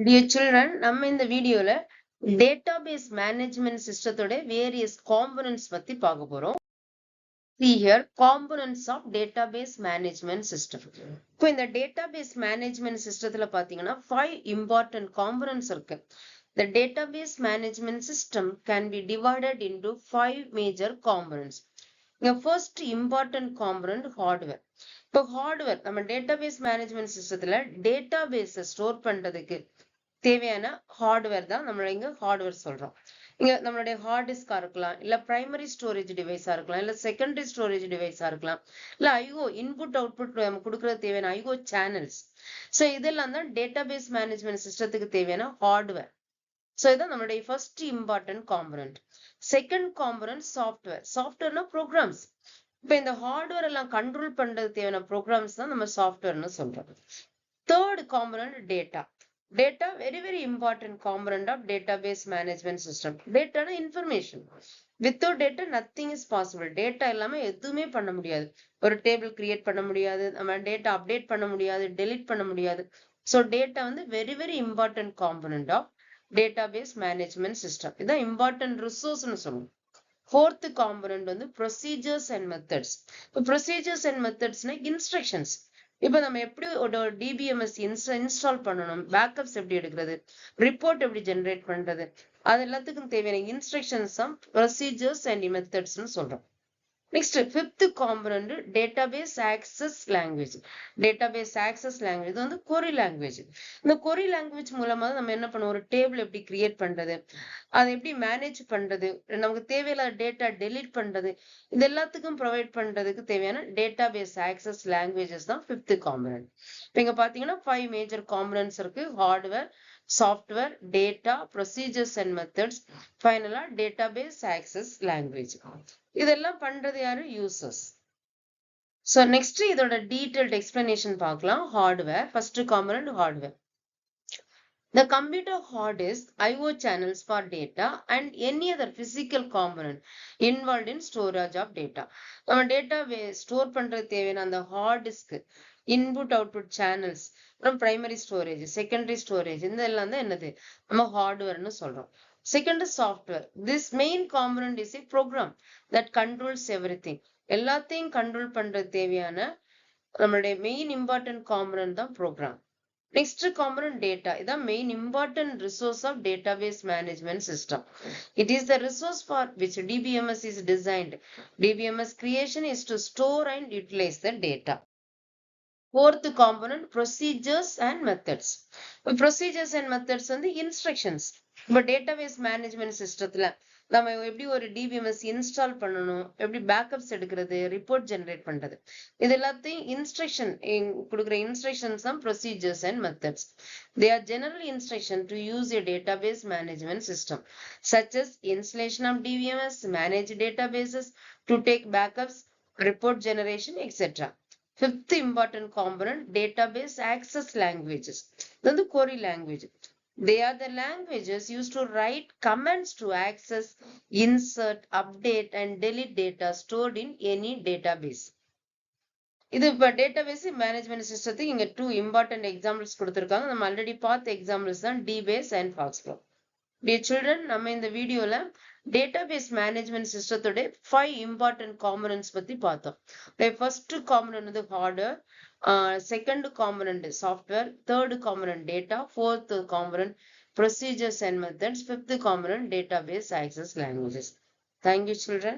Dear children, நம்ம இந்த வீடியோல database management system various components பத்தி பார்க்க போறோம். See here components of database management system. இப்போ இந்த database management systemத்துல பாத்தீங்கன்னா 5 important components இருக்கு. The database management system can be divided into 5 major components. The first important component hardware. இப்போ hardware நம்ம database management systemத்துல database store பண்றதுக்கு தேவையான hardware தான் நம்மள இங்க ஹார்ட்வேர் சொல்றோம். இங்க நம்மளுடைய ஹார்ட் டிஸ்கா இருக்கலாம், இல்ல பிரைமரி ஸ்டோரேஜ் டிவைஸா இருக்கலாம், இல்ல செகண்டரி ஸ்டோரேஜ் டிவைஸா இருக்கலாம், இல்ல ஐஓ இன்புட் அவுட்புட் நம்ம கொடுக்கறது தேவையான ஐஓ சேனல்ஸ். சோ இதெல்லாம் தான் டேட்டாபேஸ் மேனேஜ்மெண்ட் சிஸ்டத்துக்கு தேவையான ஹார்ட்வேர். சோ இதான் நம்மளுடைய first important component. Second component software. சாஃப்ட்வேர்னா ப்ரோக்ராம்ஸ். இப்ப இந்த ஹார்ட்வேர் எல்லாம் கண்ட்ரோல் பண்றது தேவையான ப்ரோக்ராம்ஸ் தான் நம்ம சாஃப்ட்வேர்னு சொல்றோம். Third component data. Data very important component of database management system. Data na information. Without data nothing is possible. Data இல்லாம எதுவுமே பண்ண முடியாது. ஒரு டேபிள் கிரியேட் பண்ண முடியாது, நம்ம டேட்டா அப்டேட் பண்ண முடியாது, டெலீட் பண்ண முடியாது. So data வந்து very important component of database management system. இதான் important resource னு சொல்லுவோம். Fourth component வந்து procedures and methods. Procedures and methods னா instructions. இப்ப நம்ம எப்படி ஒரு டிபிஎம்எஸ் இன்ஸ்டால் பண்ணணும், பேக்கப்ஸ் எப்படி எடுக்கிறது, ரிப்போர்ட் எப்படி ஜெனரேட் பண்றது, அது எல்லாத்துக்கும் தேவையான இன்ஸ்ட்ரக்ஷன்ஸ் தான் ப்ரொசீஜர்ஸ் அண்ட் மெத்தட்ஸ்னு சொல்றோம். Next fifth component database access language. Database access language இது வந்து கொரி லாங்குவேஜ். இந்த கொரி லாங்குவேஜ் மூலமா நம்ம என்ன பண்ணுவோம், ஒரு டேபிள் எப்படி கிரியேட் பண்றது, அதை எப்படி மேனேஜ் பண்றது, நமக்கு தேவையில்லாத டேட்டா டெலீட் பண்றது, இது எல்லாத்துக்கும் ப்ரொவைட் பண்றதுக்கு தேவையான டேட்டாபேஸ் ஆக்சஸ் லாங்குவேஜஸ் தான் ஃபிஃப்த் காம்பனன்ட். இப்ப இங்க பாத்தீங்கன்னா 5 மேஜர் காம்பனன்ட்ஸ் இருக்கு. Hardware, software, data, procedures and methods, ஃபைனலா டேட்டாபேஸ் ஆக்சஸ் லாங்குவேஜ். இதெல்லாம் பண்றது யாரு, யூசர்ஸ். சோ நெக்ஸ்ட் இதோட டீடைல்ட் எக்ஸ்பிளனேஷன் பார்க்கலாம். Hardware, first component hardware. The computer hard disk, IO channels for data and any other physical component involved in storage of data. நம்ம data store பண்றது தேவையான அந்த hard disk, input output channels, அப்புறம் primary storage, secondary storage, இந்த எல்லாம் தான் என்னது நம்ம ஹார்ட்வேர்னு சொல்றோம். Second is software. This main component is a program that controls everything. எல்லாத்தையும் கண்ட்ரோல் பண்றது தேவையான நம்மளுடைய மெயின் இம்பார்ட்டன்ட் காம்பனன்ட் தான் ப்ரோக்ராம். Next component data. இதான் main important resource of database management system. It is the resource for which DBMS is designed. DBMS creation is to store and utilize the data. Fourth component procedures and methods. Procedures and methods வந்து instructions. இப்போ database management சிஸ்டத்துல நம்ம எப்படி ஒரு DBMS install பண்ணணும், எப்படி backups எடுக்கிறது, report generate பண்றது, இது எல்லாத்தையும் இன்ஸ்ட்ரக்ஷன் கொடுக்குற இன்ஸ்ட்ரக்ஷன்ஸ் தான் procedures and methods. They are general instruction to use a database management system such as installation of DBMS, manage databases, to take backups, report generation, etc. Fifth important component database access languages. Then the query language. They are the languages used to write commands to access, insert, update and delete data stored in any database. இது இப்ப database management சிஸ்டத்துக்கு இங்க 2 important examples கொடுத்திருக்காங்க. நம்ம already பார்த்த examples தான் dBase and ஃபாக்ஸ்ஃப்ளோ. Dear children, நம்ம இந்த வீடியோல டேட்டாபேஸ் மேனேஜ்மெண்ட் சிஸ்டத்தோட 5 இம்பார்ட்டன்ட் காம்பனன்ட்ஸ் பத்தி பார்த்தோம். ஃபர்ஸ்ட் காம்பனன்ட் வந்து hardware, second component is software, third component data, fourth component procedures and methods, fifth component database access languages. Thank you, children.